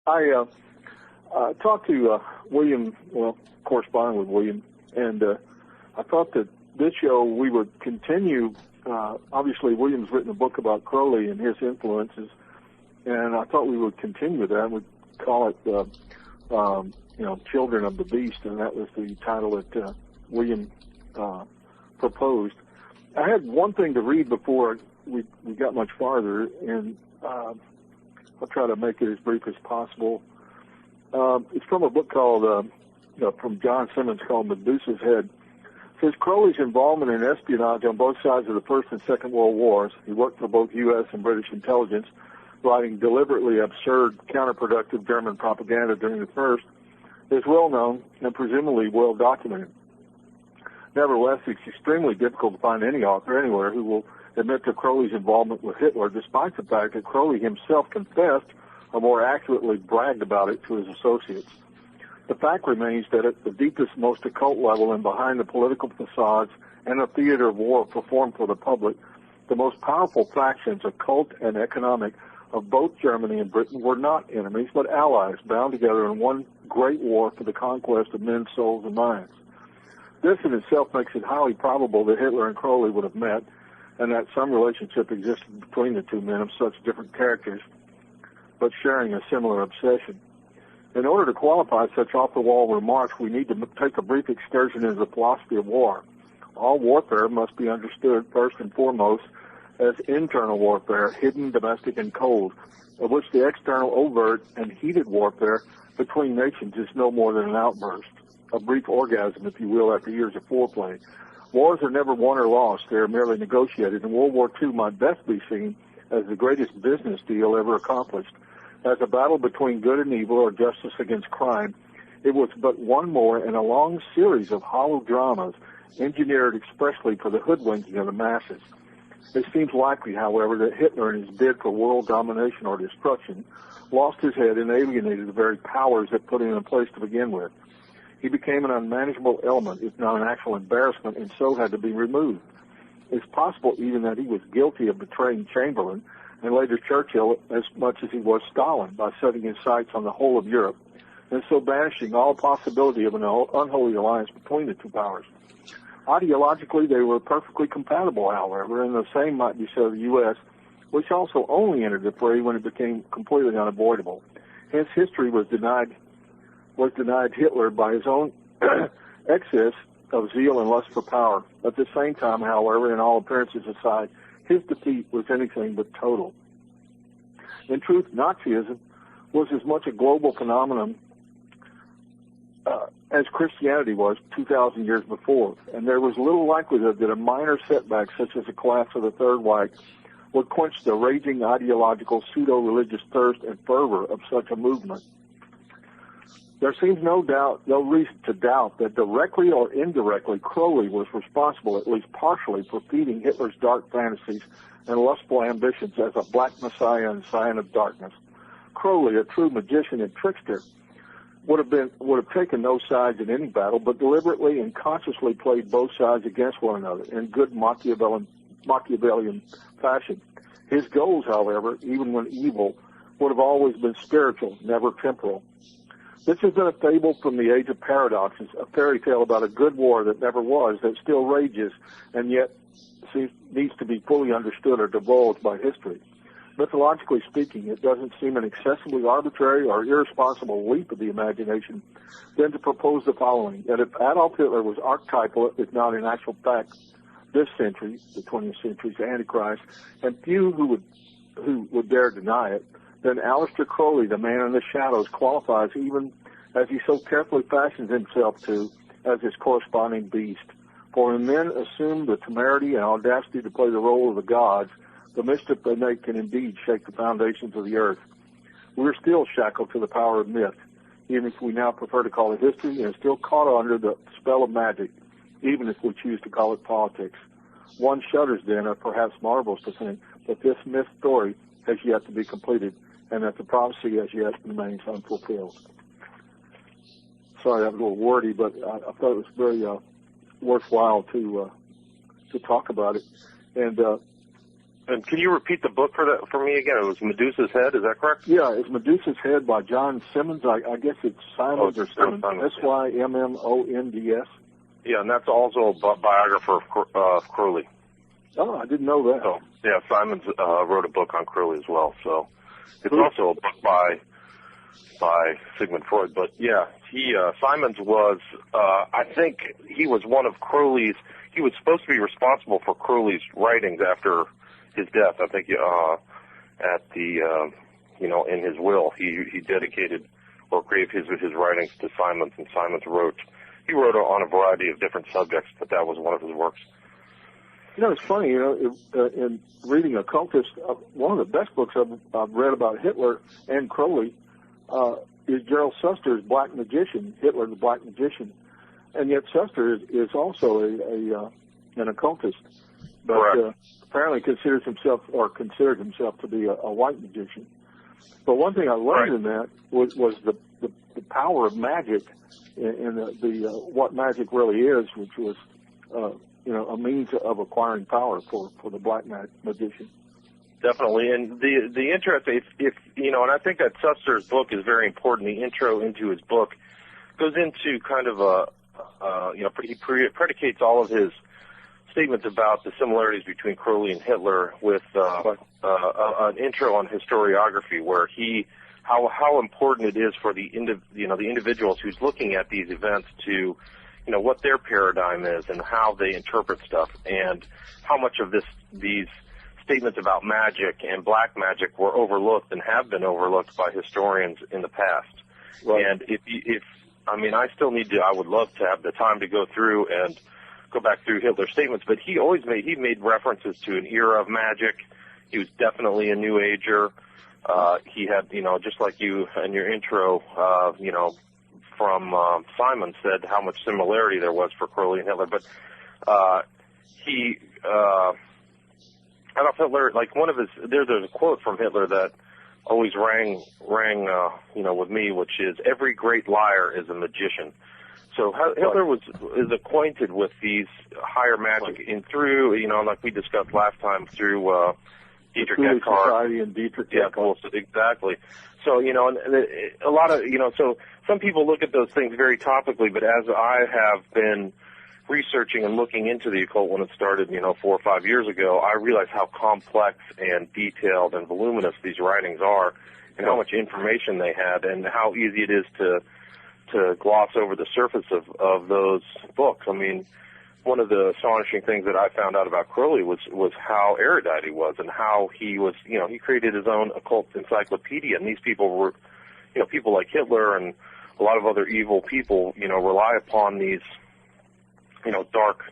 I talked to William, corresponding with William, and I thought that this show we would continue. Obviously, William's written a book about Crowley and his influences, and I thought we would continue that. We'd call it, Children of the Beast, and that was the title that William proposed. I had one thing to read before we got much farther, and I'll try to make it as brief as possible. It's from a book called, from John Simmons, called Medusa's Head. It says Crowley's involvement in espionage on both sides of the First and Second World Wars. He worked for both U.S. and British intelligence, writing deliberately absurd, counterproductive German propaganda during the First, is well known and presumably well documented. Nevertheless, it's extremely difficult to find any author anywhere who will admit to Crowley's involvement with Hitler, despite the fact that Crowley himself confessed, or more accurately bragged about it, to his associates. The fact remains that at the deepest, most occult level and behind the political facades and the theater of war performed for the public, the most powerful factions, occult and economic, of both Germany and Britain were not enemies, but allies bound together in one great war for the conquest of men's souls and minds. This in itself makes it highly probable that Hitler and Crowley would have met, and that some relationship existed between the two men of such different characters, but sharing a similar obsession. In order to qualify such off-the-wall remarks, we need to take a brief excursion into the philosophy of war. All warfare must be understood first and foremost as internal warfare, hidden, domestic, and cold, of which the external, overt, and heated warfare between nations is no more than an outburst, a brief orgasm, if you will, after years of foreplay. Wars are never won or lost. They are merely negotiated, and World War II might best be seen as the greatest business deal ever accomplished. As a battle between good and evil, or justice against crime, it was but one more in a long series of hollow dramas engineered expressly for the hoodwinking of the masses. It seems likely, however, that Hitler, in his bid for world domination or destruction, lost his head and alienated the very powers that put him in place to begin with. He became an unmanageable element, if not an actual embarrassment, and so had to be removed. It's possible even that he was guilty of betraying Chamberlain, and later Churchill, as much as he was Stalin, by setting his sights on the whole of Europe, and so banishing all possibility of an unholy alliance between the two powers. Ideologically, they were perfectly compatible, however, and the same might be said of the U.S., which also only entered the fray when it became completely unavoidable. Hence, history was denied Hitler by his own excess of zeal and lust for power. At the same time, however, in all appearances aside, his defeat was anything but total. In truth, Nazism was as much a global phenomenon as Christianity was 2,000 years before, and there was little likelihood that a minor setback such as the collapse of the Third Reich would quench the raging ideological pseudo-religious thirst and fervor of such a movement. There seems no reason to doubt that directly or indirectly Crowley was responsible, at least partially, for feeding Hitler's dark fantasies and lustful ambitions as a black messiah and scion of darkness. Crowley, a true magician and trickster, would have taken no sides in any battle, but deliberately and consciously played both sides against one another in good Machiavellian fashion. His goals, however, even when evil, would have always been spiritual, never temporal. This has been a fable from the age of paradoxes, a fairy tale about a good war that never was, that still rages, and yet needs to be fully understood or divulged by history. Mythologically speaking, it doesn't seem an excessively arbitrary or irresponsible leap of the imagination then to propose the following, that if Adolf Hitler was archetypal, if not in actual fact this century, the 20th century's Antichrist, and few who would dare deny it, then Aleister Crowley, the man in the shadows, qualifies even as he so carefully fashions himself to as his corresponding beast. For when men assume the temerity and audacity to play the role of the gods, the mischief they make can indeed shake the foundations of the earth. We're still shackled to the power of myth, even if we now prefer to call it history, and still caught under the spell of magic, even if we choose to call it politics. One shudders then, or perhaps marvels to think, that this myth story has yet to be completed, and that the prophecy as yet remains unfulfilled. Sorry, that was a little wordy, but I thought it was very worthwhile to talk about it. And And can you repeat the book for me again? It was Medusa's Head, is that correct? Yeah, it's Medusa's Head by John Simmons. I guess it's Simons or Simmons. Symmonds. Yeah, and that's also a biographer of Crowley. Oh, I didn't know that. So, yeah, Simons wrote a book on Crowley as well. So it's also a book by Sigmund Freud. But yeah, Simons was, I think he was one of Crowley's. He was supposed to be responsible for Crowley's writings after his death. I think at the in his will he dedicated or gave his writings to Simons, and Simons wrote on a variety of different subjects, but that was one of his works. It's funny, in reading Occultist, one of the best books I've read about Hitler and Crowley is Gerald Suster's Black Magician, Hitler the Black Magician. And yet Suster is also an occultist, but apparently considered himself to be a white magician. But one thing I learned in that was the power of magic and the what magic really is, which was a means of acquiring power for the black magician. Definitely, and the interest, and I think that Suster's book is very important. The intro into his book goes into kind of he predicates all of his statements about the similarities between Crowley and Hitler with an intro on historiography, where how important it is for the individuals who's looking at these events to what their paradigm is and how they interpret stuff, and how much of these statements about magic and black magic were overlooked and have been overlooked by historians in the past. Right. And I would love to have the time to go through and go back through Hitler's statements, but he made references to an era of magic. He was definitely a New Ager. He had, just like you in your intro, from Simon said how much similarity there was for Crowley and Hitler, but I don't know if Hitler, like one of his, there's a quote from Hitler that always rang, with me, which is, "Every great liar is a magician." So Hitler is acquainted with these higher magic through, like we discussed last time, through Dietrich Eckhart. Society and Dietrich Eckhart. Well, exactly. So, and a lot of, so some people look at those things very topically, but as I have been researching and looking into the occult when it started, 4 or 5 years ago, I realized how complex and detailed and voluminous these writings are, and how much information they had, and how easy it is to gloss over the surface of those books. I mean, one of the astonishing things that I found out about Crowley was how erudite he was, and how he was, he created his own occult encyclopedia, and these people were, people like Hitler and a lot of other evil people, rely upon these, dark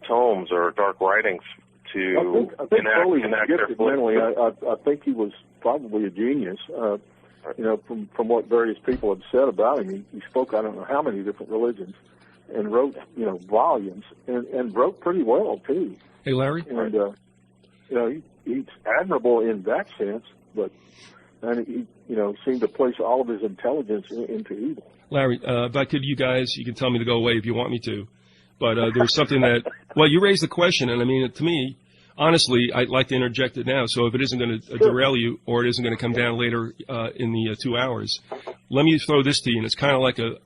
tomes or dark writings to I think Crowley's gifted mentally. I think he was probably a genius. From what various people have said about him, he spoke I don't know how many different religions, and wrote volumes, and wrote pretty well too. Hey, Larry. And he's admirable in that sense, but he seemed to place all of his intelligence into evil. Larry, if I could, you can tell me to go away if you want me to, but there's something that, well, you raised the question, and I mean, to me, honestly, I'd like to interject it now, so if it isn't going to derail you, or it isn't going to come down later in the 2 hours, let me throw this to you, and it's kind of like a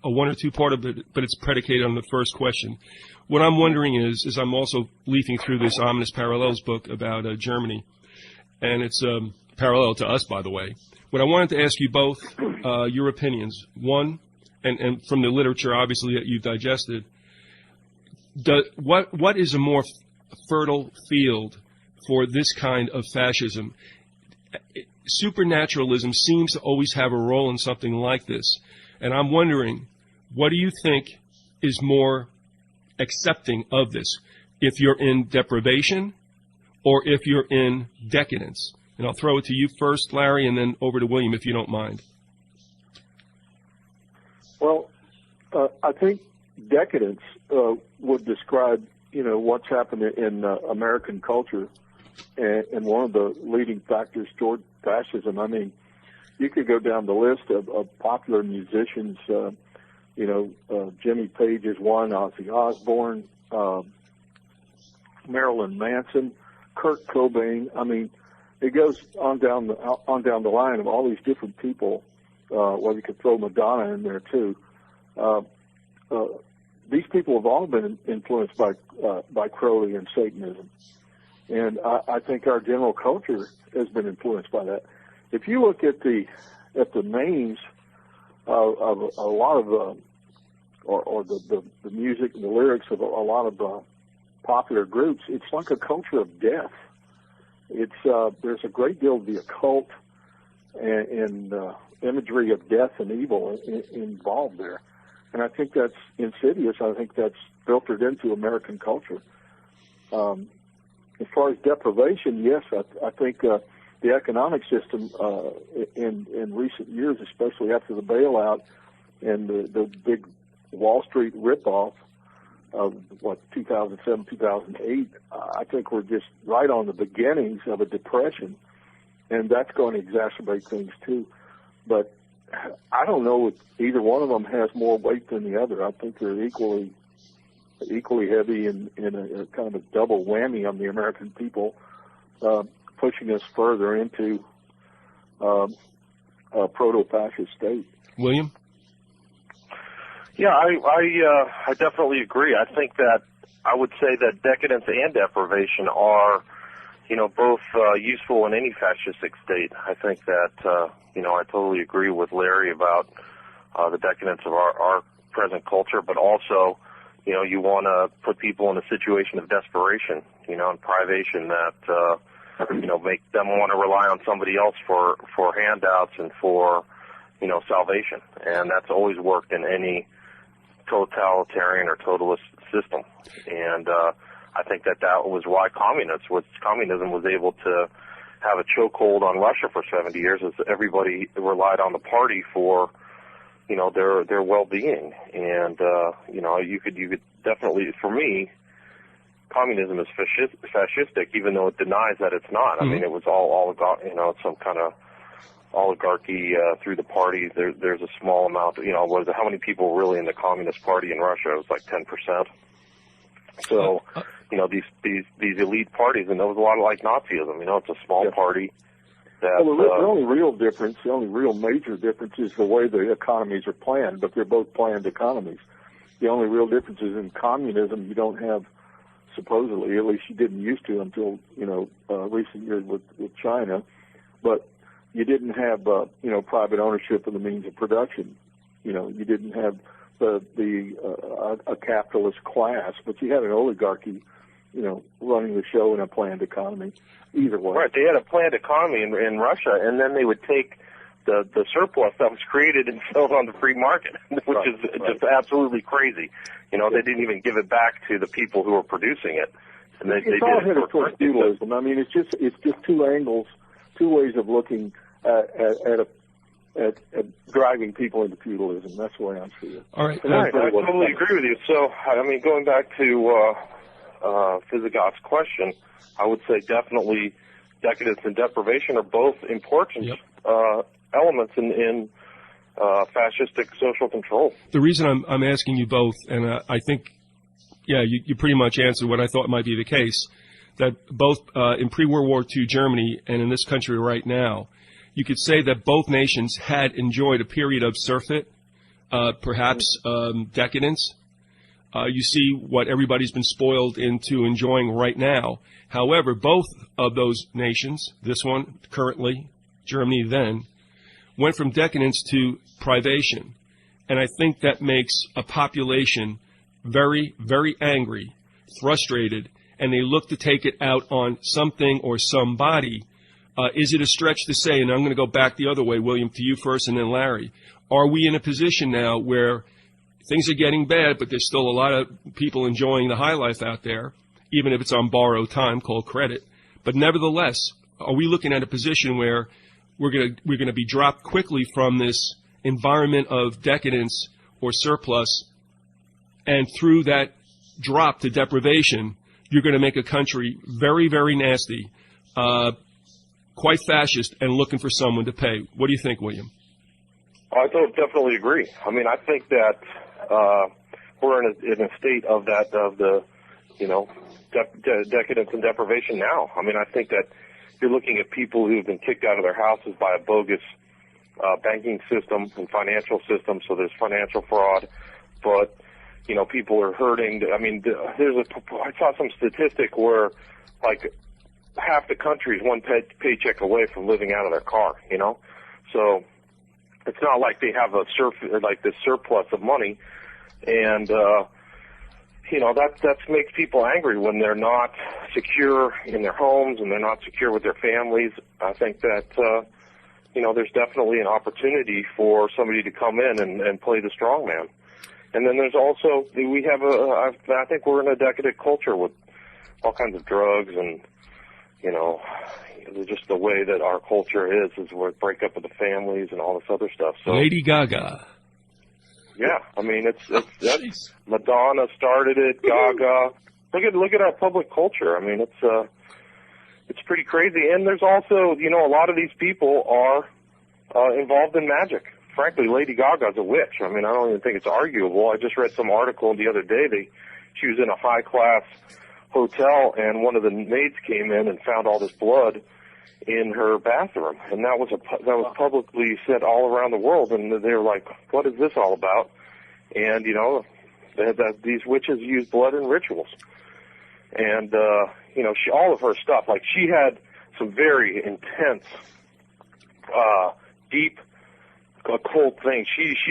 one or two part of it, but it's predicated on the first question. What I'm wondering is I'm also leafing through this Ominous Parallels book about Germany, and it's parallel to us, by the way. What I wanted to ask you both, your opinions. One, and from the literature, obviously, that you've digested, what is a more fertile field for this kind of fascism? Supernaturalism seems to always have a role in something like this. And I'm wondering, what do you think is more accepting of this? If you're in deprivation or if you're in decadence? And I'll throw it to you first, Larry, and then over to William, if you don't mind. Well, I think decadence would describe, what's happened in American culture, and one of the leading factors toward fascism. I mean, you could go down the list of popular musicians, Jimmy Page is one, Ozzy Osbourne, Marilyn Manson, Kurt Cobain. I mean, it goes on down the line of all these different people. Well, you could throw Madonna in there too. These people have all been influenced by Crowley and Satanism, and I think our general culture has been influenced by that. If you look at the names of a lot of or the music and the lyrics of a lot of popular groups, it's like a culture of death. There's a great deal of the occult and imagery of death and evil involved there. And I think that's insidious. I think that's filtered into American culture. As far as deprivation, yes, I think the economic system in recent years, especially after the bailout and the big Wall Street ripoff of 2007, 2008, I think we're just right on the beginnings of a depression, and that's going to exacerbate things too. But I don't know if either one of them has more weight than the other. I think they're equally heavy in a kind of a double whammy on the American people, pushing us further into a proto-fascist state. William? Yeah, I definitely agree. I think that I would say that decadence and deprivation are, both useful in any fascistic state. I think that, I totally agree with Larry about the decadence of our present culture, but also, you want to put people in a situation of desperation, and privation that, make them want to rely on somebody else for handouts and for, salvation. And that's always worked in any totalitarian or totalist system. And I think that was why communism was able to have a chokehold on Russia for 70 years, is everybody relied on the party for, their well-being. And, you could definitely, for me, communism is fascistic, even though it denies that it's not. I mean, it was all some kind of oligarchy through the party. There's a small amount, how many people were really in the Communist Party in Russia? It was like 10%. So, these elite parties, and there was a lot of like Nazism, it's a small party. That, well, the only real difference, the only real major difference is the way the economies are planned, but they're both planned economies. The only real difference is in communism, you don't have, supposedly, at least you didn't used to until, recent years with China, but you didn't have, private ownership of the means of production. You didn't have a capitalist class, but you had an oligarchy, running the show in a planned economy. Either way. Right. They had a planned economy in Russia, and then they would take the surplus that was created and sell it on the free market, which is just absolutely crazy. They didn't even give it back to the people who were producing it. And it's all headed towards feudalism. I mean, it's just two angles, two ways of looking at driving people into feudalism. That's the way I see it. All right. I totally agree with you. So, going back to Vyzygoth's question, I would say definitely decadence and deprivation are both important elements in fascistic social control. The reason I'm asking you both, and I think, you pretty much answered what I thought might be the case, that both in pre-World War II Germany and in this country right now, you could say that both nations had enjoyed a period of surfeit, perhaps decadence. You see what everybody's been spoiled into enjoying right now. However, both of those nations, this one currently, Germany then, went from decadence to privation. And I think that makes a population very, very angry, frustrated, and they look to take it out on something or somebody. Is it a stretch to say, and I'm going to go back the other way, William, to you first and then Larry, are we in a position now where things are getting bad, but there's still a lot of people enjoying the high life out there, even if it's on borrowed time called credit? But nevertheless, are we looking at a position where we're going to be dropped quickly from this environment of decadence or surplus, and through that drop to deprivation, you're going to make a country very, very nasty, quite fascist, and looking for someone to pay? What do you think, William? I definitely agree. I mean, I think that we're in a state of the decadence and deprivation now. I mean, I think that you're looking at people who've been kicked out of their houses by a bogus banking system and financial system, so there's financial fraud. But, you know, people are hurting. I mean, I saw some statistic where, like, half the country is one paycheck away from living out of their car, you know? So it's not like they have this surplus of money. And, you know, that makes people angry when they're not secure in their homes and they're not secure with their families. I think that, you know, there's definitely an opportunity for somebody to come in and play the strongman. And then there's also, I think we're in a decadent culture with all kinds of drugs and, you know, just the way that our culture is where it break up with the families and all this other stuff. So Lady Gaga. Yeah, I mean, that's Madonna started it, Gaga. Look at our public culture. I mean, it's pretty crazy. And there's also, you know, a lot of these people are involved in magic. Frankly, Lady Gaga's a witch. I mean, I don't even think it's arguable. I just read some article the other day. She was in a high-class hotel, and one of the maids came in and found all this blood in her bathroom, and that was publicly said all around the world. And they were like, "What is this all about?" And you know, these witches use blood in rituals, and you know, all of her stuff. Like she had some very intense, deep, occult things.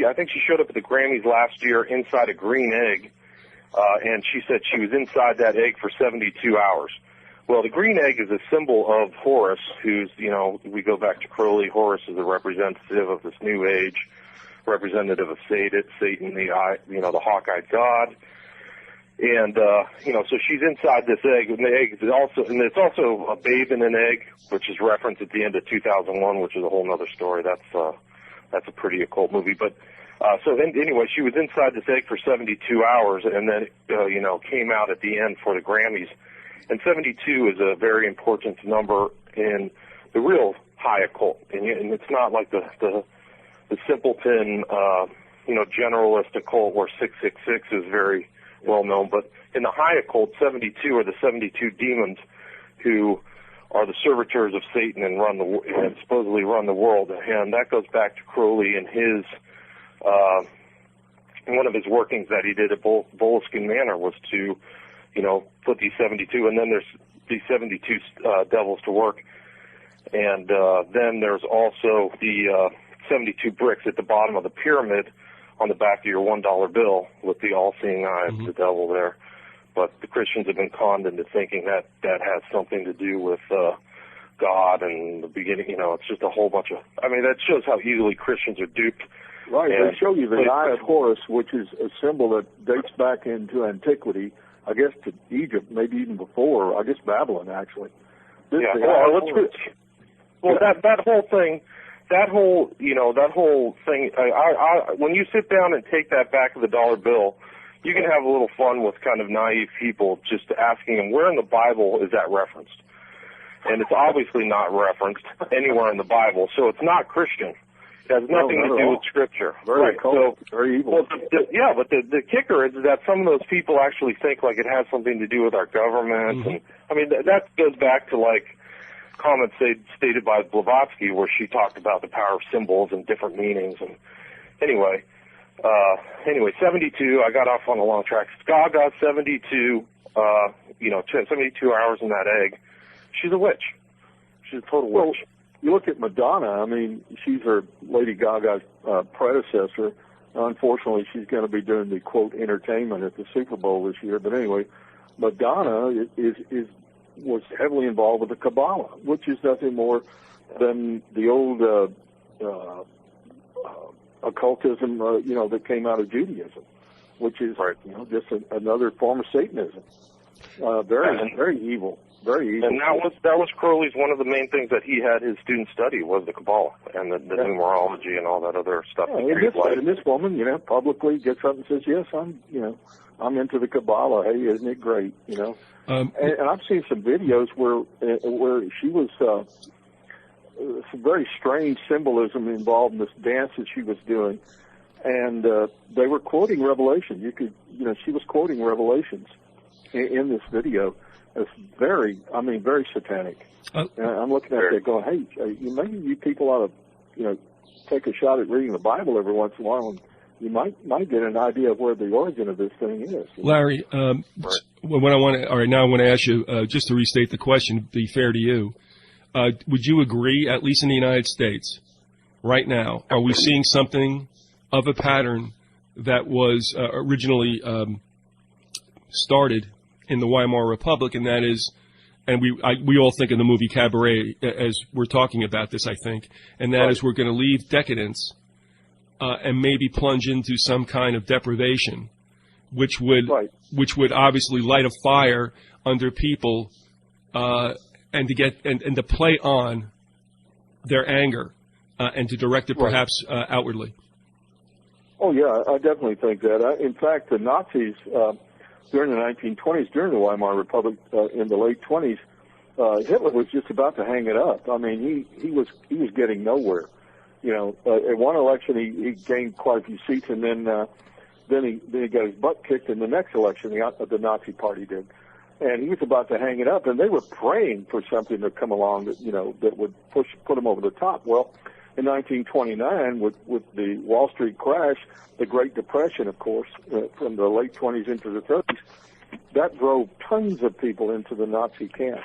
I think she showed up at the Grammys last year inside a green egg, and she said she was inside that egg for 72 hours. Well, the green egg is a symbol of Horus, who's, you know, we go back to Crowley. Horus is a representative of this new age, representative of Satan, the hawk-eyed god. And, you know, so she's inside this egg, and the egg is it's also a babe in an egg, which is referenced at the end of 2001, which is a whole other story. That's a pretty occult movie. But, anyway, she was inside this egg for 72 hours, and then, you know, came out at the end for the Grammys. And 72 is a very important number in the real high occult. And it's not like the simpleton, you know, generalist occult where 666 is very well known. But in the high occult, 72 are the 72 demons who are the servitors of Satan and supposedly run the world. And that goes back to Crowley and his, one of his workings that he did at Boleskine Manor was to, you know, put these 72, and then there's these 72 devils to work. And then there's also the 72 bricks at the bottom of the pyramid on the back of your $1 bill with the all-seeing eye of the devil there. But the Christians have been conned into thinking that has something to do with God and the beginning. You know, it's just a whole bunch of, I mean, that shows how easily Christians are duped. Right, they show you the eye of Horus, which is a symbol that dates back into antiquity, I guess to Egypt, maybe even before, I guess Babylon, actually. That whole thing, when you sit down and take that back of the dollar bill, you can have a little fun with kind of naive people just asking them, where in the Bible is that referenced? And it's obviously not referenced anywhere in the Bible, so it's not Christian. It has nothing to do with Scripture. Very cold, very evil. Well, but the kicker is that some of those people actually think like it has something to do with our government. And I mean, that goes back to like comments stated by Blavatsky, where she talked about the power of symbols and different meanings. And anyway, 72. I got off on a long track. Gaga, 72. 72 hours in that egg. She's a witch. She's a total witch. You look at Madonna, I mean, she's her Lady Gaga's predecessor. Unfortunately, she's going to be doing the, quote, entertainment at the Super Bowl this year. But anyway, Madonna was heavily involved with the Kabbalah, which is nothing more than the old occultism, that came out of Judaism, which is, just another form of Satanism. Very evil. Very evil. And that was Crowley's, one of the main things that he had his students study was the Kabbalah and the numerology and all that other stuff. And this woman, publicly gets up and says, yes, I'm into the Kabbalah. Hey, isn't it great? And I've seen some videos where she was some very strange symbolism involved in this dance that she was doing, and they were quoting Revelation. She was quoting Revelations in this video. as very satanic. And I'm looking at that going, hey, maybe you people ought to, take a shot at reading the Bible every once in a while, and you might get an idea of where the origin of this thing is. Larry, what I want to, all right, now I want to ask you, just to restate the question, to be fair to you, would you agree, at least in the United States, right now, are we seeing something of a pattern that was originally started in the Weimar Republic, and that is, and we all think of the movie Cabaret as we're talking about this, I think, and that is we're going to leave decadence and maybe plunge into some kind of deprivation, which would obviously light a fire under people and to play on their anger and to direct it perhaps outwardly. Oh yeah, I definitely think that. In fact, the Nazis during the 1920s, during the Weimar Republic, in the late 20s, Hitler was just about to hang it up. I mean, he was getting nowhere. At one election he gained quite a few seats, and then he got his butt kicked in the next election. The Nazi Party did, and he was about to hang it up. And they were praying for something to come along that would put him over the top. Well, in 1929, with the Wall Street crash, the Great Depression, of course, from the late 20s into the 30s, that drove tons of people into the Nazi camp.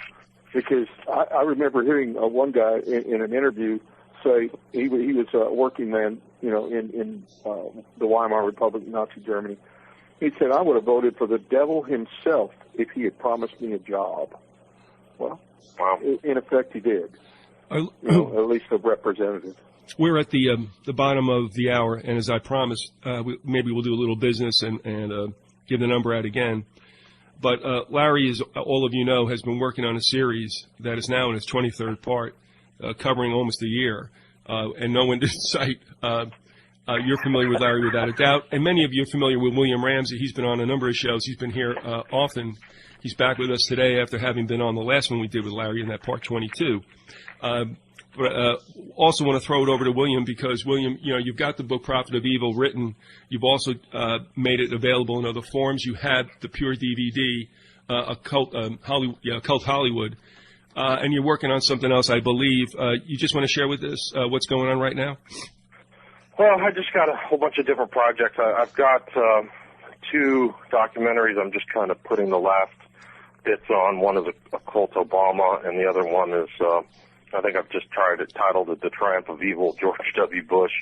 Because I remember hearing one guy in an interview say he was a working man, in the Weimar Republic, Nazi Germany. He said, I would have voted for the devil himself if he had promised me a job. Well, in effect, he did. At least a representative. We're at the bottom of the hour, and as I promised, maybe we'll do a little business and give the number out again. But Larry, as all of you know, has been working on a series that is now in its 23rd part, covering almost a year, and No End in Sight. You're familiar with Larry without a doubt, and many of you are familiar with William Ramsey. He's been on a number of shows. He's been here often. He's back with us today after having been on the last one we did with Larry in that part 22. But also want to throw it over to William because, William, you've got the book Prophet of Evil written. You've also made it available in other forms. You had the pure DVD, Cult Hollywood, and you're working on something else, I believe. You just want to share with us what's going on right now? Well, I just got a whole bunch of different projects. I've got 2 documentaries. I'm just kind of putting the last bits on. One is Occult Obama, and the other one is... I think I've just titled it The Triumph of Evil, George W. Bush.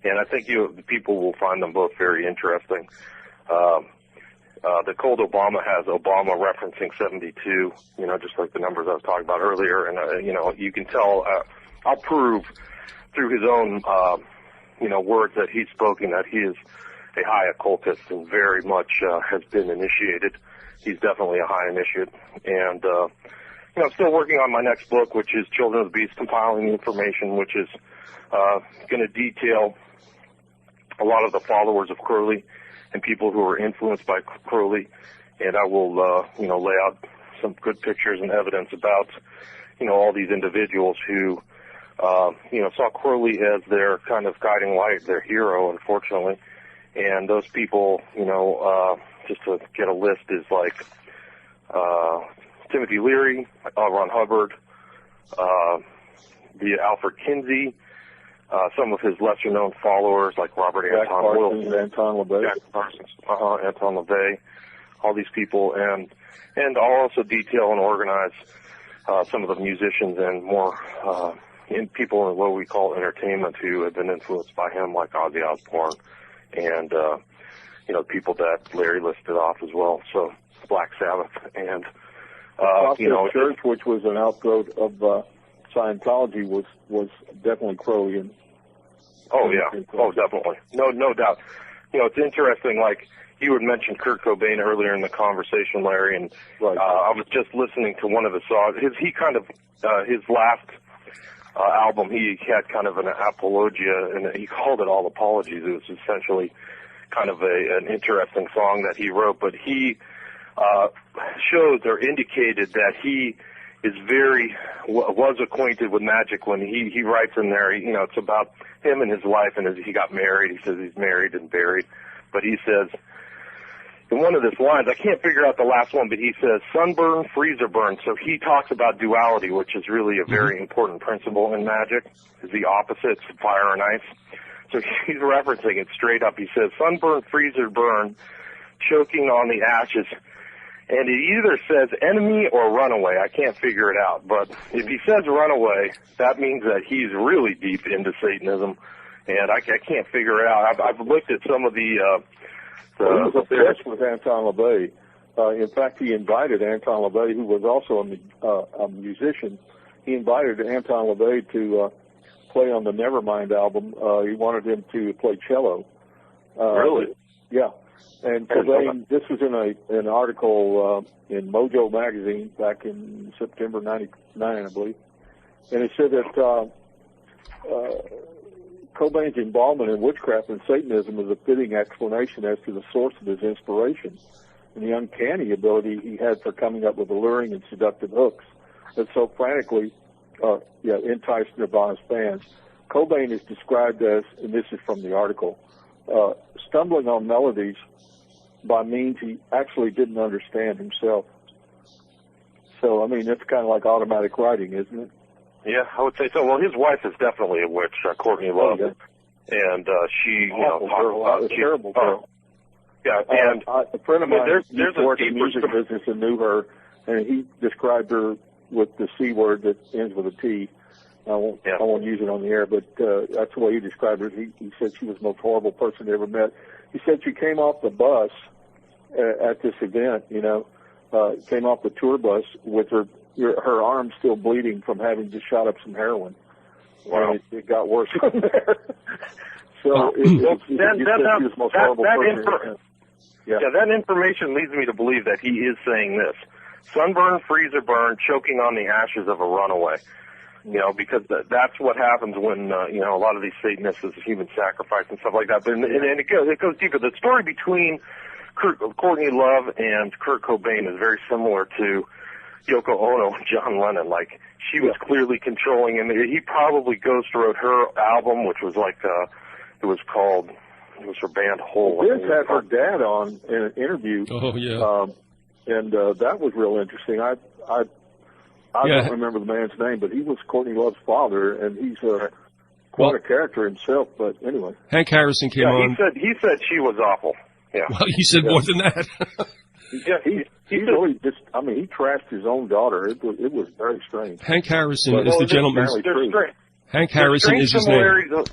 And I think the people will find them both very interesting. The Cold Obama has Obama referencing 72, just like the numbers I was talking about earlier. And, you can tell, I'll prove through his own, words that he's spoken that he is a high occultist and very much has been initiated. He's definitely a high initiate. And, I'm still working on my next book, which is Children of the Beast, compiling information, which is going to detail a lot of the followers of Crowley and people who are influenced by Crowley. And I will, lay out some good pictures and evidence about, all these individuals who, saw Crowley as their kind of guiding light, their hero, unfortunately. And those people, just to get a list, is like Timothy Leary, L. Ron Hubbard, the Alfred Kinsey, some of his lesser-known followers like Robert Anton Wilson, Anton LaVey, Jack Parsons, Anton LaVey, all these people, and I'll also detail and organize some of the musicians and more people in what we call entertainment who have been influenced by him, like Ozzy Osbourne, and people that Larry listed off as well. So Black Sabbath and. Church, which was an outgrowth of Scientology, was definitely Crowleyan. Oh yeah, definitely, no doubt. It's interesting. Like you had mentioned Kurt Cobain earlier in the conversation, Larry, and I was just listening to one of his songs. His last album, he had kind of an apologia, and he called it All Apologies. It was essentially kind of an interesting song that he wrote, but he showed or indicated that he was acquainted with magic when he writes in there, it's about him and his life, and as he got married, he says he's married and buried, but he says, in one of his lines, I can't figure out the last one, but he says sunburn, freezer burn. So he talks about duality, which is really a very important principle in magic. Is the opposites, fire and ice. So he's referencing it straight up. He says sunburn, freezer burn, choking on the ashes. And it either says enemy or runaway. I can't figure it out. But if he says runaway, that means that he's really deep into Satanism. And I can't figure it out. I've looked at some of the... he was obsessed with Anton LaVey. In fact, he invited Anton LaVey, who was also a musician. He invited Anton LaVey to play on the Nevermind album. He wanted him to play cello. Really? Yeah. And Cobain, this was in an article in Mojo magazine back in September '99, I believe. And it said that Cobain's involvement in witchcraft and Satanism is a fitting explanation as to the source of his inspiration and the uncanny ability he had for coming up with alluring and seductive hooks that so frantically enticed Nirvana's fans. Cobain is described as, and this is from the article, stumbling on melodies by means he actually didn't understand himself. So, I mean, it's kind of like automatic writing, isn't it? Yeah, I would say so. Well, his wife is definitely a witch, Courtney Love, and she, talks about terrible girl. Yeah, and a friend of mine there's worked a in the music business and knew her, and he described her with the C word that ends with a T. I won't use it on the air, but that's the way he described her. He said she was the most horrible person he ever met. He said she came off the bus at this event, came off the tour bus with her arm still bleeding from having just shot up some heroin. Wow. And it got worse from there. So she was the most horrible person. That information leads me to believe that he is saying this. Sunburn, freezer burn, choking on the ashes of a runaway. Because that's what happens when, a lot of these Satanists is human sacrifice and stuff like that. And it goes deeper. The story between Courtney Love and Kurt Cobain is very similar to Yoko Ono and John Lennon. Like, she was clearly controlling him. He probably ghostwrote her album, which was it was her band Hole. Vince had her dad on in an interview. Oh, yeah. And that was real interesting. I don't remember the man's name, but he was Courtney Love's father, and he's quite a character himself. But anyway, Hank Harrison came on. He said she was awful. Yeah. Well, he said more than that. he really just. I mean, he trashed his own daughter. It was very strange. Hank Harrison is the gentleman's. Hank Harrison is his name.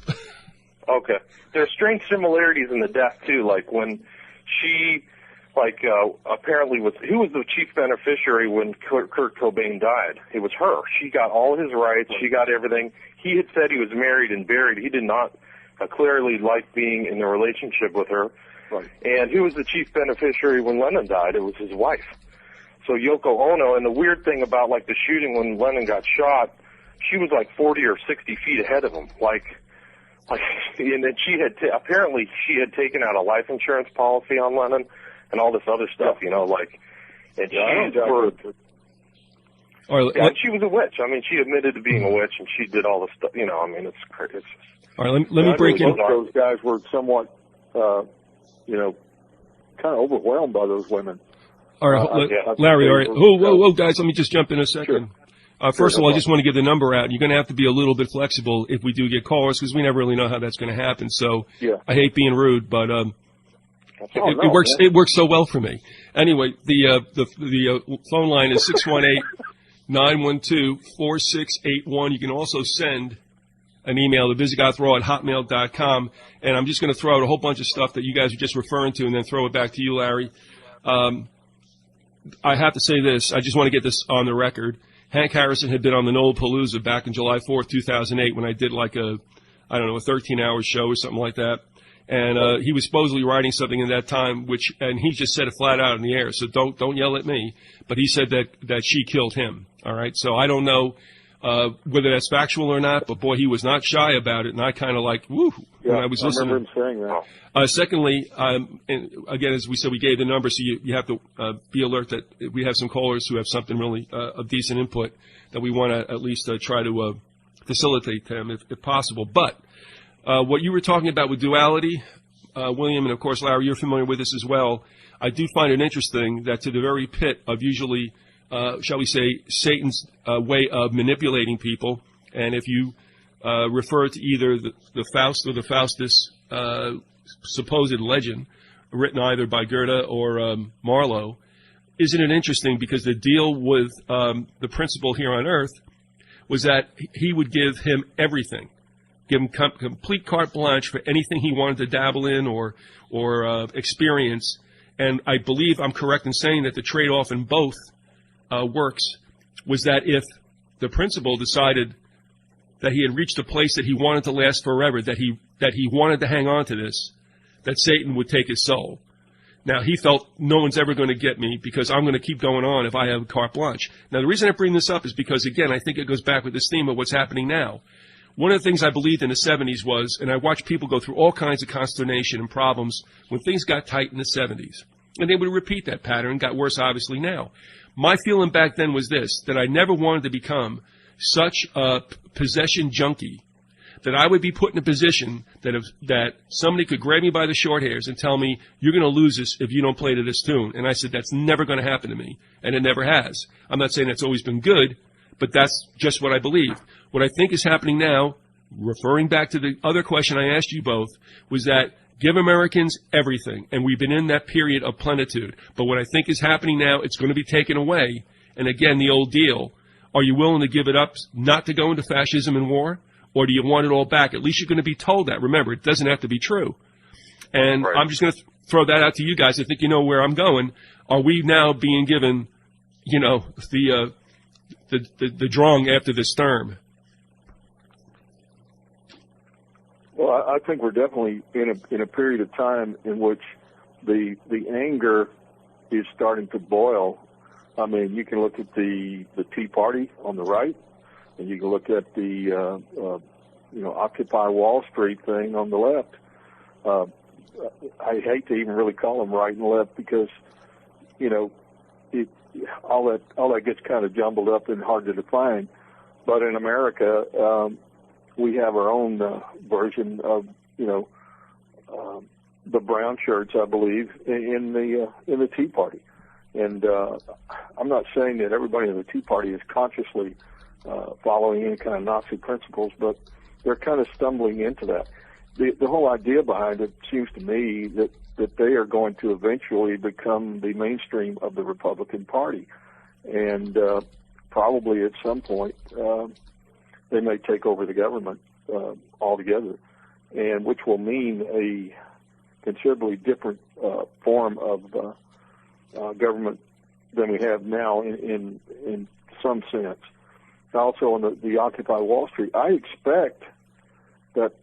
Okay, there's strange similarities in the death too. Like when she. Apparently who was the chief beneficiary when Kurt Cobain died? It was her. She got all his rights. She got everything. He had said he was married and buried. He did not clearly like being in a relationship with her. Right. And who was the chief beneficiary when Lennon died? It was his wife. So Yoko Ono, and the weird thing about, the shooting when Lennon got shot, she was 40 or 60 feet ahead of him. And then apparently she had taken out a life insurance policy on Lennon, and all this other stuff, and she was a witch. I mean, she admitted to being a witch, and she did all this stuff. It's crazy. All right, let me break in. Those guys were somewhat, kind of overwhelmed by those women. All right, Larry. All right, whoa, guys, let me just jump in a second. Sure. First of all, I just want to give the number out. You're going to have to be a little bit flexible if we do get callers, because we never really know how that's going to happen. So I hate being rude, but. It works so well for me. Anyway, the phone line is 618-912-4681. You can also send an email to VyzygothRaw@hotmail.com, and I'm just going to throw out a whole bunch of stuff that you guys are just referring to, and then throw it back to you, Larry. I have to say this. I just want to get this on the record. Hank Harrison had been on the Knowlepalooza back in July 4th, 2008, when I did a 13-hour show or something like that. And he was supposedly writing something in that time, and he just said it flat out in the air. So don't yell at me. But he said that she killed him. All right. So I don't know whether that's factual or not. But boy, he was not shy about it, and I kind of when I was listening. I remember him saying that. Secondly, and again, as we said, we gave the number, so you have to be alert that we have some callers who have something really of decent input that we want to at least try to facilitate them if possible. But what you were talking about with duality, William, and of course, Larry, you're familiar with this as well. I do find it interesting that to the very pit of usually, shall we say, Satan's way of manipulating people, and if you refer to either the Faust or the Faustus supposed legend, written either by Goethe or Marlowe, isn't it interesting? Because the deal with the principal here on Earth was that he would give him everything, give him complete carte blanche for anything he wanted to dabble in or experience. And I believe I'm correct in saying that the trade-off in both works was that if the principal decided that he had reached a place that he wanted to last forever, that he wanted to hang on to this, that Satan would take his soul. Now, he felt no one's ever going to get me because I'm going to keep going on if I have carte blanche. Now, the reason I bring this up is because, again, I think it goes back with this theme of what's happening now. One of the things I believed in the 70s was, and I watched people go through all kinds of consternation and problems when things got tight in the 70s. And they would repeat that pattern, got worse obviously now. My feeling back then was this, that I never wanted to become such a possession junkie that I would be put in a position that somebody could grab me by the short hairs and tell me, you're going to lose this if you don't play to this tune. And I said, that's never going to happen to me. And it never has. I'm not saying that's always been good, but that's just what I believe. What I think is happening now, referring back to the other question I asked you both, was that give Americans everything. And we've been in that period of plenitude. But what I think is happening now, it's going to be taken away. And again, the old deal, are you willing to give it up not to go into fascism and war? Or do you want it all back? At least you're going to be told that. Remember, it doesn't have to be true. And right. I'm just going to throw that out to you guys. I think you know where I'm going. Are we now being given, you know, the drong after the Sturm? Well, I think we're definitely in a period of time in which the anger is starting to boil. I mean, you can look at the Tea Party on the right, and you can look at the Occupy Wall Street thing on the left. I hate to even really call them right and left because, you know, all that gets kind of jumbled up and hard to define. But in America, we have our own version of, you know, the brown shirts, I believe, in the Tea Party. And I'm not saying that everybody in the Tea Party is consciously following any kind of Nazi principles, but they're kind of stumbling into that. The whole idea behind it seems to me that they are going to eventually become the mainstream of the Republican Party. And probably at some point they may take over the government altogether, and which will mean a considerably different form of government than we have now in some sense. Also, on the Occupy Wall Street, I expect that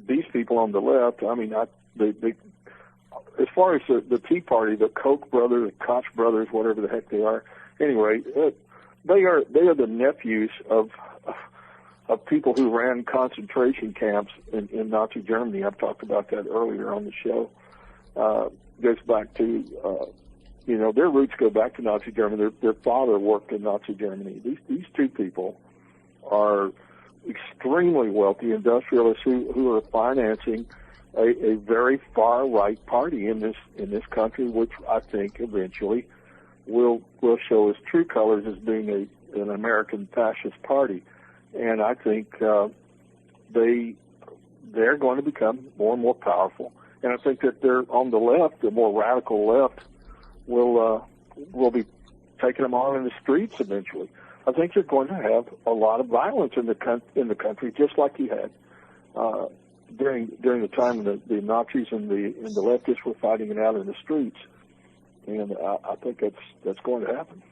these people on the left, I mean, as far as the Tea Party, the Koch brothers, the Koch brothers, whatever the heck they are, anyway, they are the nephews of people who ran concentration camps in Nazi Germany. I've talked about that earlier on the show. Goes back to their roots go back to Nazi Germany. Their father worked in Nazi Germany. These two people are extremely wealthy industrialists who are financing a very far right party in this country, which I think eventually will show its true colors as being an American fascist party. And I think they're going to become more and more powerful. And I think that they're on the left, the more radical left, will be taking them on in the streets eventually. I think you're going to have a lot of violence in the country, just like you had during the time the Nazis and the leftists were fighting it out in the streets. And I think that's going to happen.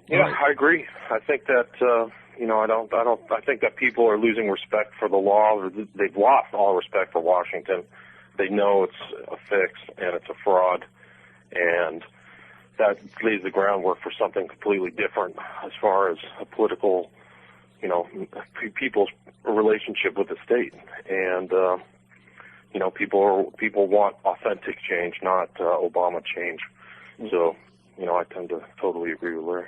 Yeah, I agree. I think that I think that people are losing respect for the law, or they've lost all respect for Washington. They know it's a fix and it's a fraud, and that lays the groundwork for something completely different as far as a political, people's relationship with the state. And people want authentic change, not Obama change. So, I tend to totally agree with Larry.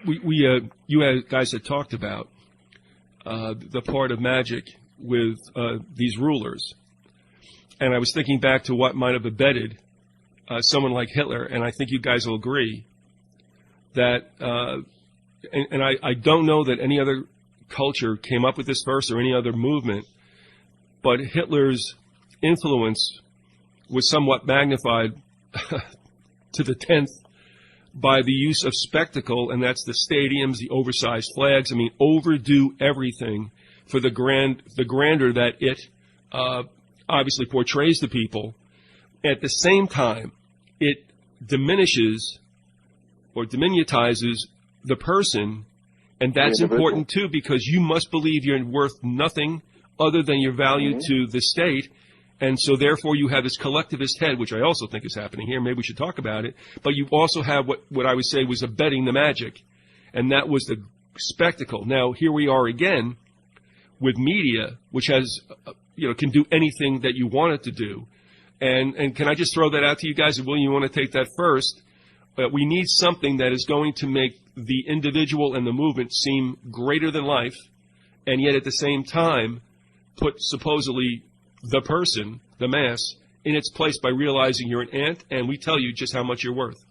You guys had talked about the part of magic these rulers. And I was thinking back to what might have abetted someone like Hitler, and I think you guys will agree that, and I don't know that any other culture came up with this first or any other movement, but Hitler's influence was somewhat magnified to the 10th by the use of spectacle, and that's the stadiums, the oversized flags. I mean, overdo everything for the grandeur that it obviously portrays to people. At the same time, it diminishes or diminutizes the person, and that's important too, because you must believe you're worth nothing other than your value to the state. And so, therefore, you have this collectivist head, which I also think is happening here. Maybe we should talk about it. But you also have what I would say was abetting the magic, and that was the spectacle. Now, here we are again with media, which has, can do anything that you want it to do. And can I just throw that out to you guys? And William, you want to take that first? We need something that is going to make the individual and the movement seem greater than life, and yet at the same time put supposedly the person, the mass, in its place by realizing you're an ant, and we tell you just how much you're worth.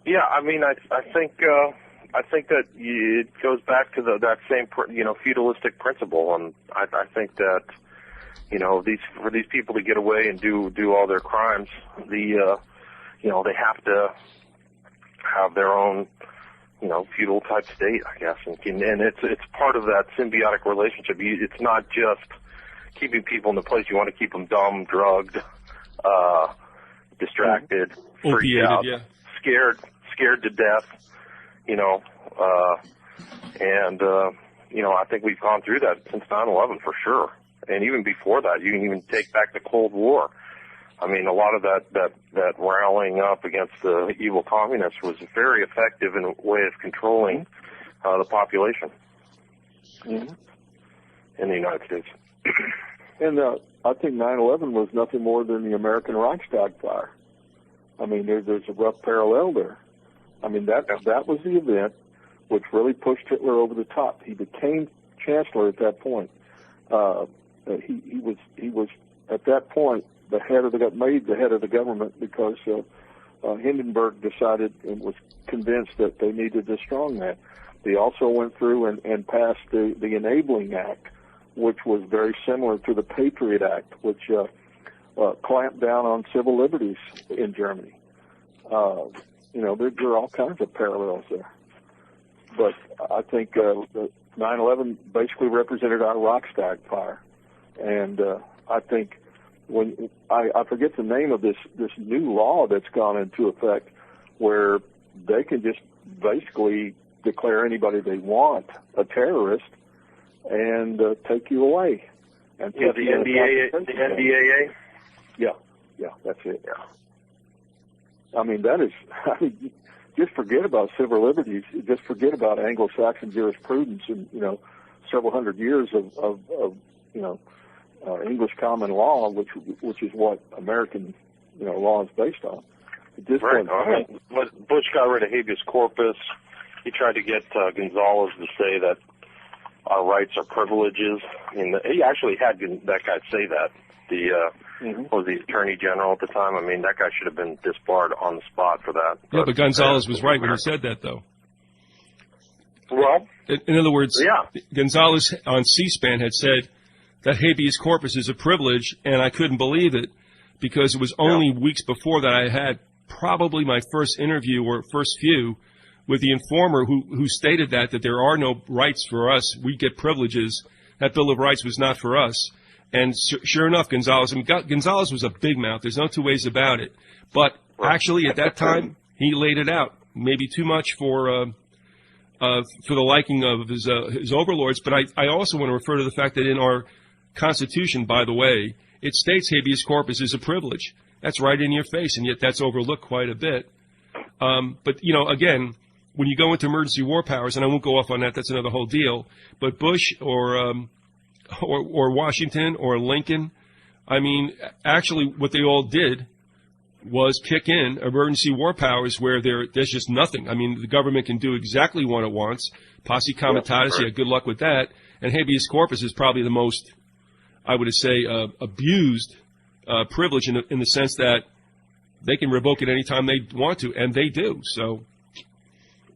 Yeah, I mean, I think that it goes back to that same feudalistic principle, and I think that for these people to get away and do all their crimes, they have to have their own feudal type state, I guess, and it's part of that symbiotic relationship. It's not just keeping people in the place. You want to keep them dumb, drugged, distracted, freaked out, scared to death, I think we've gone through that since 9/11 for sure. And even before that, you can even take back the Cold War. I mean, a lot of that rallying up against the evil communists was very effective in a way of controlling the population in the United States. And I think 9/11 was nothing more than the American Reichstag fire. I mean, there's a rough parallel there. I mean, that was the event which really pushed Hitler over the top. He became chancellor at that point. He was at that point made the head of the government because Hindenburg decided and was convinced that they needed a strong man. They also went through and passed the Enabling Act, which was very similar to the Patriot Act, which clamped down on civil liberties in Germany. There are all kinds of parallels there. But I think 9/11 basically represented our Reichstag fire. And I think when I forget the name of this new law that's gone into effect, where they can just basically declare anybody they want a terrorist and take you away. And the NDAA. Yeah, that's it. Yeah. I mean, just forget about civil liberties. Just forget about Anglo-Saxon jurisprudence and several hundred years of English common law, which is what American law is based on. Right. Bush got rid of habeas corpus. He tried to get Gonzales to say that our rights are privileges. He actually had that guy say that. Was the Attorney General at the time. I mean, that guy should have been disbarred on the spot for that. Yeah, but Gonzales was right when he said that, though. Well, in other words, Gonzales on C-SPAN had said that habeas corpus is a privilege, and I couldn't believe it because it was only weeks before that I had probably my first interview or first few with the informer who stated that there are no rights for us. We get privileges. That Bill of Rights was not for us. And sure enough, Gonzales was a big mouth. There's no two ways about it. But actually, at that time, he laid it out. Maybe too much for the liking of his overlords. But I also want to refer to the fact that in our Constitution, by the way, it states habeas corpus is a privilege. That's right in your face, and yet that's overlooked quite a bit. But again, when you go into emergency war powers, and I won't go off on that. That's another whole deal. But Bush or Washington or Lincoln, I mean, actually what they all did was kick in emergency war powers where there's just nothing. I mean, the government can do exactly what it wants. Posse comitatus, yeah, good luck with that. And habeas corpus is probably the most, I would say, abused privilege in the sense that they can revoke it anytime they want to, and they do. So,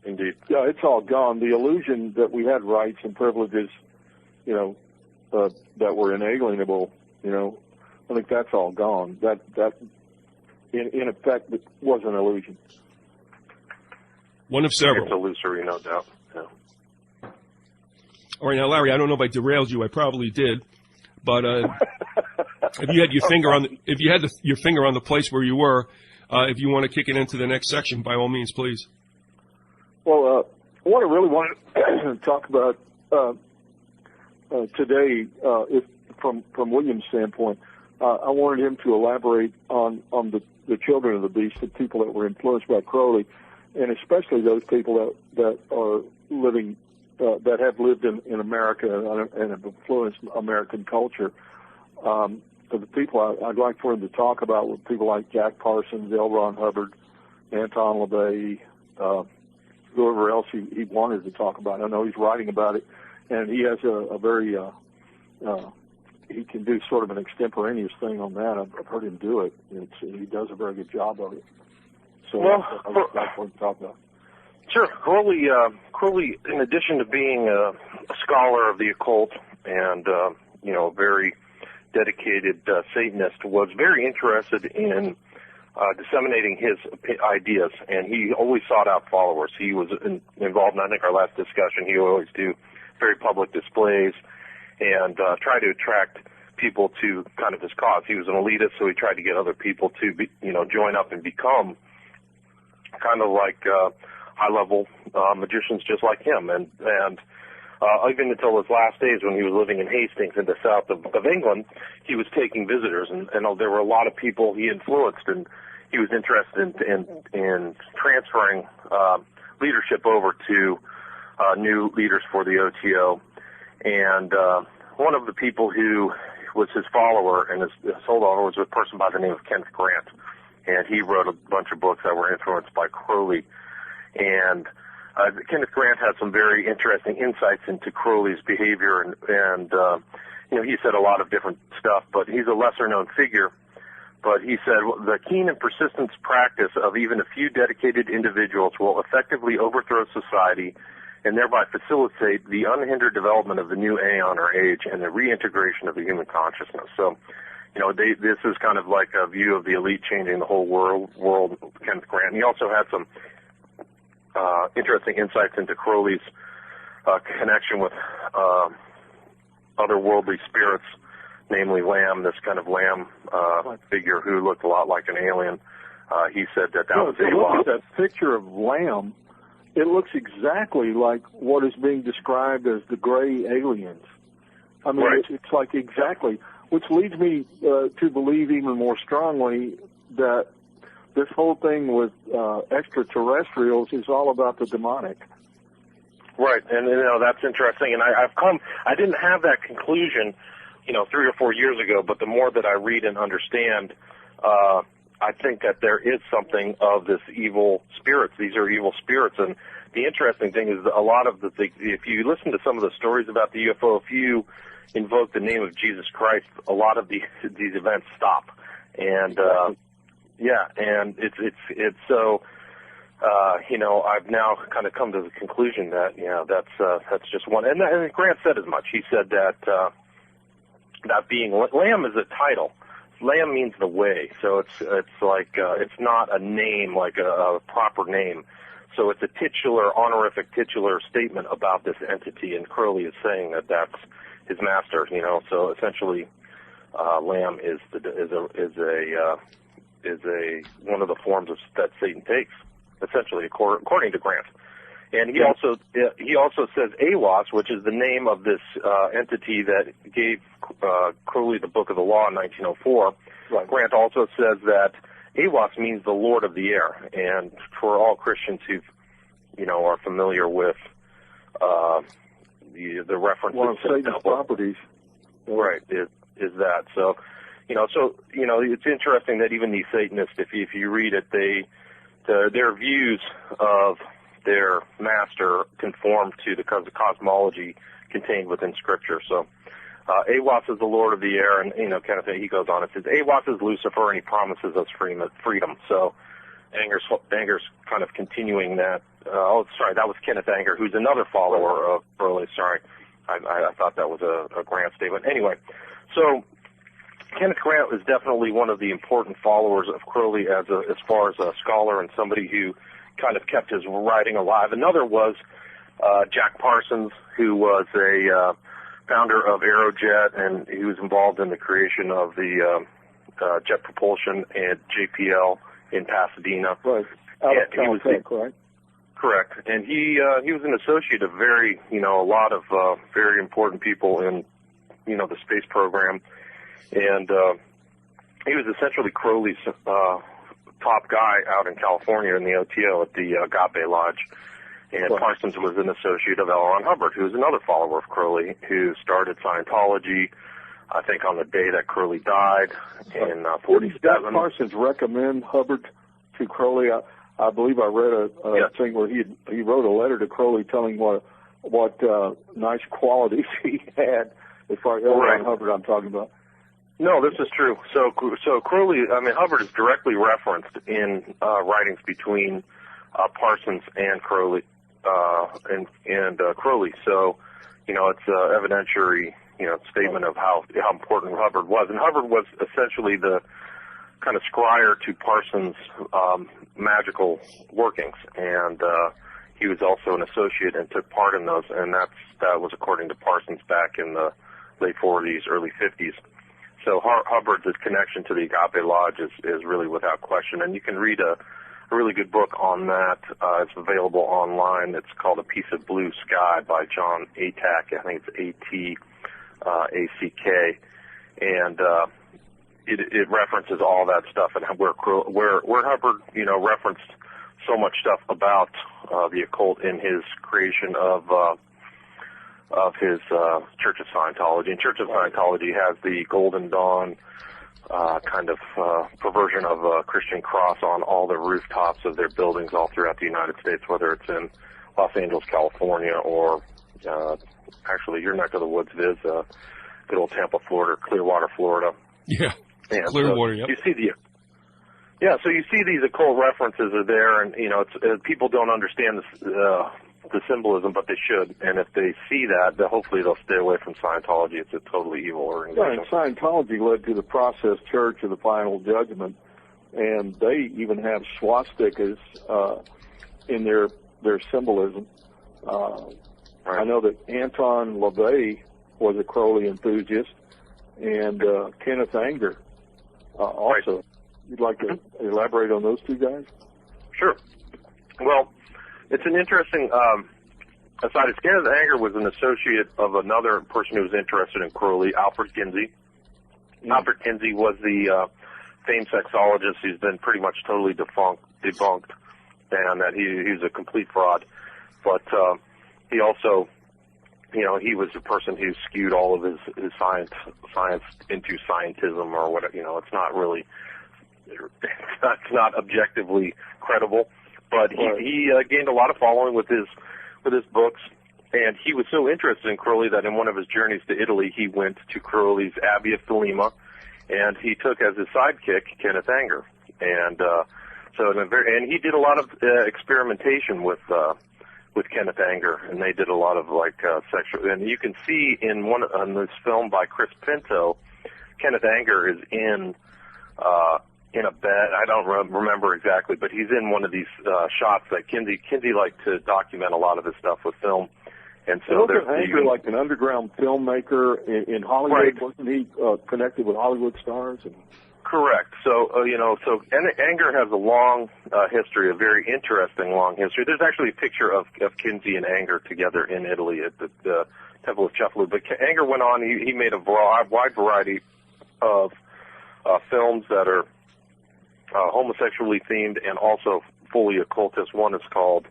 indeed, yeah, it's all gone. The illusion that we had rights and privileges, that were inalienable, I think that's all gone. That in effect, it was an illusion. One of several. It's illusory, no doubt. Yeah. All right, now, Larry, I don't know if I derailed you. I probably did, but if you had your finger your finger on the place where you were, if you want to kick it into the next section, by all means, please. Well, what I really want to talk about today, from William's standpoint, I wanted him to elaborate on the children of the beast, the people that were influenced by Crowley, and especially those people that are living, that have lived in America and have influenced American culture. The people I'd like for him to talk about were people like Jack Parsons, L. Ron Hubbard, Anton LaVey, whoever else he wanted to talk about. I know he's writing about it, and he has a very he can do sort of an extemporaneous thing on that. I've heard him do it. He does a very good job of it. So I would like for him to talk about it. Sure. Crowley, in addition to being a scholar of the occult and a very dedicated Satanist, was very interested in disseminating his ideas, and he always sought out followers. He was involved in, I think, our last discussion, he would always do very public displays and try to attract people to kind of his cause. He was an elitist, so he tried to get other people to join up and become kind of like high-level magicians just like him. And even until his last days, when he was living in Hastings in the south of England, he was taking visitors, and there were a lot of people he influenced, and he was interested in transferring leadership over to new leaders for the OTO. And one of the people who was his follower and his holdover was a person by the name of Kenneth Grant, and he wrote a bunch of books that were influenced by Crowley. And Kenneth Grant had some very interesting insights into Crowley's behavior, and he said a lot of different stuff, but he's a lesser-known figure. But he said, the keen and persistent practice of even a few dedicated individuals will effectively overthrow society and thereby facilitate the unhindered development of the new aeon or age and the reintegration of the human consciousness. So, this is kind of like a view of the elite changing the whole world, Kenneth Grant. And he also had some interesting insights into Crowley's connection with otherworldly spirits, namely Lamb, this kind of Lamb figure who looked a lot like an alien. He said that was a look at that picture of Lamb. It looks exactly like what is being described as the gray aliens. I mean, right. It's like exactly, which leads me to believe even more strongly that this whole thing with extraterrestrials is all about the demonic. Right, and that's interesting. And I didn't have that conclusion, 3 or 4 years ago. But the more that I read and understand, I think that there is something of this evil spirits. These are evil spirits, and the interesting thing is that a lot of if you listen to some of the stories about the UFO, if you invoke the name of Jesus Christ, a lot of these events stop. And and it's so. I've now kind of come to the conclusion that that's just one. And Grant said as much. He said that being Lamb is a title. Lamb means the way, so it's like it's not a name like a proper name. So it's a honorific titular statement about this entity, and Crowley is saying that that's his master. So essentially, Lamb is one of the forms that Satan takes, essentially, according to Grant. And he also says Awas, which is the name of this entity that gave Crowley the Book of the Law in 1904. Right. Grant also says that Awas means the Lord of the Air. And for all Christians who, are familiar with the reference one of Satan's properties, right, is that. So, so it's interesting that even these Satanists, if you read it, their views of their master conform to the cosmology contained within Scripture. So Awas is the Lord of the air, and kind of thing. He goes on. It says Awas is Lucifer, and he promises us freedom. So Anger's kind of continuing that. That was Kenneth Anger, who's another follower of Crowley. Sorry, I thought that was a Grant statement. Anyway, so Kenneth Grant is definitely one of the important followers of Crowley as far as a scholar and somebody who kind of kept his writing alive. Another was Jack Parsons, who was a founder of Aerojet, and he was involved in the creation of the jet propulsion at JPL in Pasadena. Right. Out of Caltech, right? Correct. And he was an associate of a lot of very important people in, the space program. And he was essentially Crowley's top guy out in California in the OTO at the Agape Lodge. And Parsons was an associate of L. Ron Hubbard, who was another follower of Crowley, who started Scientology, I think, on the day that Crowley died in 47. Did Parsons recommend Hubbard to Crowley? I believe I read a thing where he wrote a letter to Crowley telling what nice qualities he had, as far as L. Ron Hubbard I'm talking about. No, this is true. So Crowley, Hubbard is directly referenced in writings between Parsons and Crowley, and Crowley. So, it's an evidentiary, statement of how important Hubbard was. And Hubbard was essentially the kind of scryer to Parsons' magical workings. And he was also an associate and took part in those. And that was according to Parsons back in the late 40s, early 50s. So Hubbard's connection to the Agape Lodge is really without question. And you can read a really good book on that. It's available online. It's called A Piece of Blue Sky by John Atack. I think it's A-T-A-C-K. And it references all that stuff and where Hubbard, referenced so much stuff about the occult in his creation of his Church of Scientology. And Church of Scientology has the Golden Dawn kind of perversion of a Christian cross on all the rooftops of their buildings all throughout the United States, whether it's in Los Angeles, California, or actually your neck of the woods, Viz, good old Tampa, Florida, Clearwater, Florida. Yeah, and Clearwater, yep. You see so you see these occult references are there, and it's people don't understand the symbolism, but they should. And if they see that, then hopefully they'll stay away from Scientology. It's a totally evil organization. Yeah, and Scientology led to the Process Church of the Final Judgment, and they even have swastikas in their symbolism. I know that Anton LaVey was a Crowley enthusiast, and Kenneth Anger also. Right. You'd like to elaborate on those two guys? Sure. Well, it's an interesting aside. Kenneth Anger was an associate of another person who was interested in Crowley, Alfred Kinsey. Mm-hmm. Alfred Kinsey was the famed sexologist who's been pretty much totally debunked, and that he was a complete fraud. But he also, he was a person who skewed all of his science into scientism or whatever. It's not really, it's not objectively credible. But he gained a lot of following with his books, and he was so interested in Crowley that in one of his journeys to Italy, he went to Crowley's Abbey of Thelema, and he took as his sidekick Kenneth Anger, and and he did a lot of experimentation with Kenneth Anger, and they did a lot of sexual. And you can see on this film by Chris Pinto, Kenneth Anger is in a bed. I don't remember exactly, but he's in one of these shots that Kinsey liked to document a lot of his stuff with film. And so wasn't Anger like an underground filmmaker in Hollywood? Right. Wasn't he connected with Hollywood stars? Correct. So Anger has a long history, a very interesting long history. There's actually a picture of Kinsey and Anger together in Italy at the Temple of Cefalù. But Anger went on. He made a wide variety of films that are homosexually themed and also fully occultist. One is called,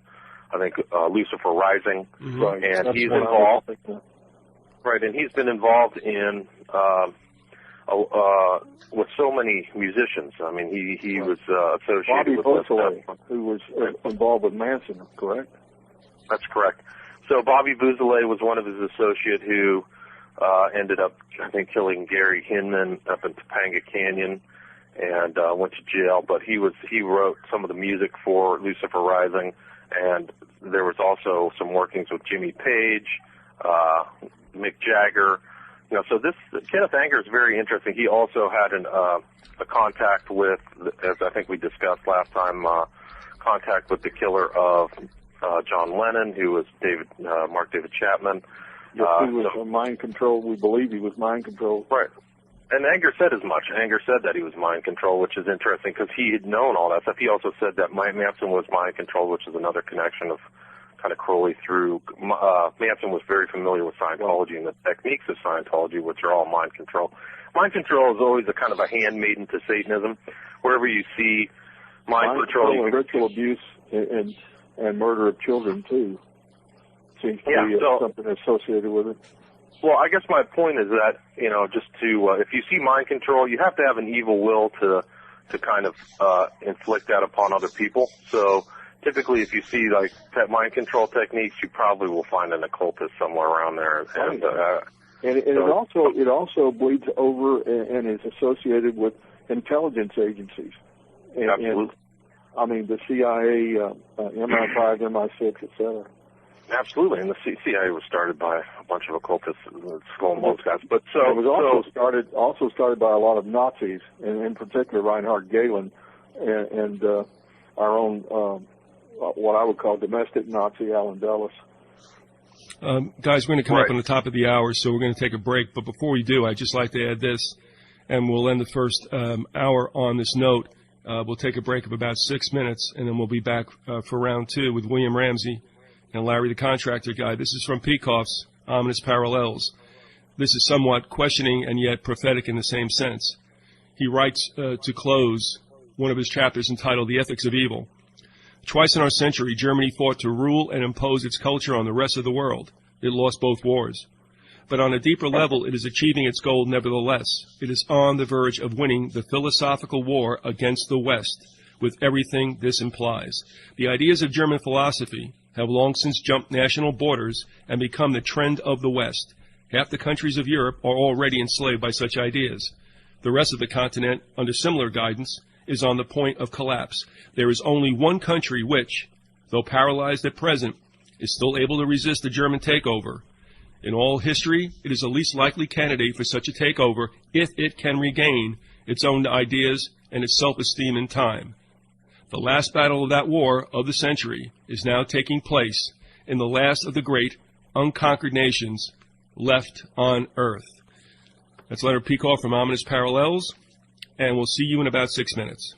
I think, Lucifer Rising, mm-hmm. And he's involved. Right, and he's been involved in with so many musicians. I mean, he was associated Bobby with Vyzygoth, who was involved with Manson, correct? That's correct. So Bobby Vyzygoth was one of his associates who ended up, I think, killing Gary Hinman up in Topanga Canyon and went to jail. But he wrote some of the music for Lucifer Rising, and there was also some workings with Jimmy Page, Mick Jagger. You know, so this Kenneth Anger is very interesting. He also had a contact with, as I think we discussed last time, contact with the killer of John Lennon, who was Mark David Chapman. Yes, he was mind controlled. We believe he was mind controlled. Right. And Anger said as much. Anger said that he was mind controlled, which is interesting because he had known all that stuff. He also said that Manson was mind controlled, which is another connection of kind of Crowley through. Manson was very familiar with Scientology and the techniques of Scientology, which are all mind control. Mind control is always a kind of a handmaiden to Satanism. Wherever you see mind control, and ritual abuse and murder of children too seems to be something associated with it. Well, I guess my point is that, you know, just to if you see mind control, you have to have an evil will to kind of inflict that upon other people. So typically, if you see like mind control techniques, you probably will find an occultist somewhere around there. And it also bleeds over and is associated with intelligence agencies. Absolutely. I mean, the CIA, MI5, MI6, et cetera. Absolutely, and the CIA was started by a bunch of occultists, Skull and Bones guys. But so it was also started by a lot of Nazis, and in particular Reinhard Gehlen, and our own what I would call domestic Nazi Alan Dulles. Guys, we're going to come up on the top of the hour, so we're going to take a break. But before we do, I'd just like to add this, and we'll end the first hour on this note. We'll take a break of about 6 minutes, and then we'll be back for round two with William Ramsey and Larry the Contractor guy. This is from Peikoff's Ominous Parallels. This is somewhat questioning and yet prophetic in the same sense. He writes to close one of his chapters entitled The Ethics of Evil. Twice in our century, Germany fought to rule and impose its culture on the rest of the world. It lost both wars. But on a deeper level, it is achieving its goal nevertheless. It is on the verge of winning the philosophical war against the West, with everything this implies. The ideas of German philosophy have long since jumped national borders and become the trend of the West. Half the countries of Europe are already enslaved by such ideas. The rest of the continent, under similar guidance, is on the point of collapse. There is only one country which, though paralyzed at present, is still able to resist the German takeover. In all history, it is the least likely candidate for such a takeover if it can regain its own ideas and its self-esteem in time. The last battle of that war of the century is now taking place in the last of the great unconquered nations left on Earth. That's Leonard Peikoff from Ominous Parallels, and we'll see you in about 6 minutes.